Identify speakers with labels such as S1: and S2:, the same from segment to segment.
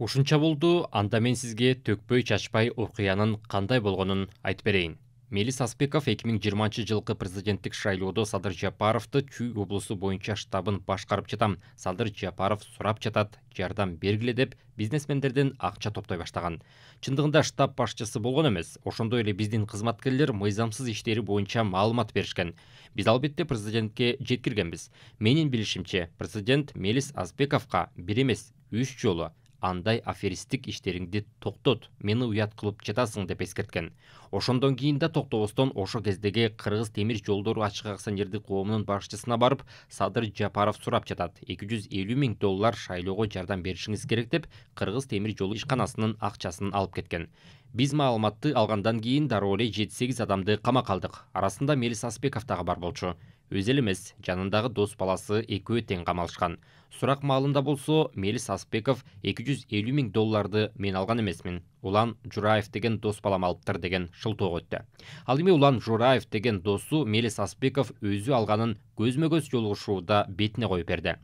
S1: Ушунча болду, анда мен сизге төкпөй чачпай окуянын кандай болгонун айтып берейин. Мелис Аспеков 2020 жылкы президенттик шайлоодо Садыр Жапаровду Чүй облусу боюнча штабын башкарып жатам. Садыр Жапаров сурап жатат, жардам бергиле деп бизнесмендерден акча топтой баштаган. Чындыгында штаб башчысы болгон эмес, ошондой эле биздин кызматкерлер мыйзамсыз иштери боюнча маалымат беришкен. Биз албетте президентке жеткиргенбиз. Менин билишимче, президент Мелис Аспековго бир эмес, 3 жолу андай аферистик иштериңди токтот, мени уят кылып жатасың деп эскерткен. Ошондон кийин да токтобостон ошо кездеги Кыргыз темир жолдору ачык акционердик коомунун башчысына барып, Садыр Жапаров сурап жатат. 250 миң доллар шайлоого жардам беришиңиз керек деп Кыргыз темир жолу ишканасынын акчасын алып кеткен. Биз маалыматты алгандан кийин дароо эле 7-8 адамды камакка алдык. Арасында Мелис Аспеков дагы бар болчу. Өзү эле эмес, жанындагы дос баласы экөө тең камалышкан. Сурак маалында болсо, Мелис Аспеков 250 миң долларды мен алган эмесмин. Улан Жураев деген дос балам алыптыр деген шылтоо өттү. Ал эми Улан Жураев деген досу Мелис Аспеков өзү алганын көзмө-көз жолугушууда бетине коюп берди.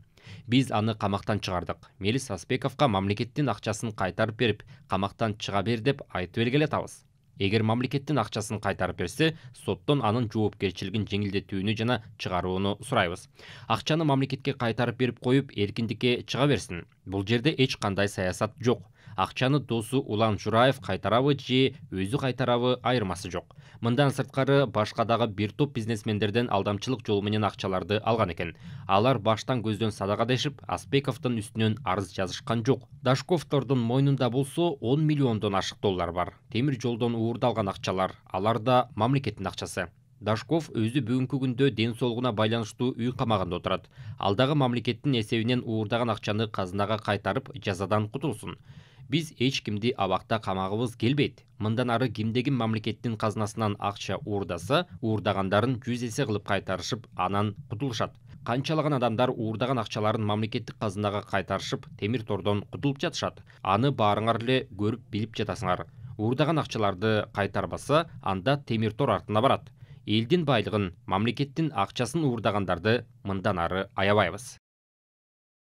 S1: Биз аны камактан чыгардык. Мелис Аспековго мамлекеттин акчасын кайтарып берип, камактан чыга бер деп айтып элге атабыз. Эгер мамлекеттин акчасын кайтарып берсе, соттон анын жоопкерчилигин жеңилдетүүнү жана чыгарууну сурайбыз. Акчаны мамлекетке кайтарып берип коюп, эркиндикке чыга берсин. Бул жерде эч кандай саясат жок. Акчаны досу Улан Жураев кайтарабы же өзү кайтарабы айырмасы жок. Мындан сырткары башка дагы бир топ бизнесмендерден алдамчылык жолу менен акчаларды алган экен. Алар баштан көздөн садака дешип, Аспековдун үстүнөн арыз жазышкан жок. Дашковтордун мойнунда болсо 10 миллиондон ашык доллар бар. Темир жолдон уурдалган акчалар, алар да мамлекеттин акчасы. Дашков өзү бүгүнкү күндө ден соолугуна байланыштуу үй камагында отурат. Ал дагы мамлекеттин эсебинен уурдаган акчаны казынага кайтарып, жазадан кутулсун. Биз эч кимди абакта камагыбыз келбейт. Мындан ары кимде-ким мамлекеттин казынасынан акча уурдаса, уурдагандарын 100 эсе кылып кайтарышып, анан кутулушат. Канчалаган адамдар уурдаган акчаларын мамлекеттик казынага кайтарышып, темир тордон кутулуп жатышат. Аны баарыңар эле көрүп билип жатасыңар. Уурдаган акчаларды кайтарбаса, анда темир тор артына барат. Элдин байлыгын, мамлекеттин акчасын уурдагандарды мындан ары аябайбыз.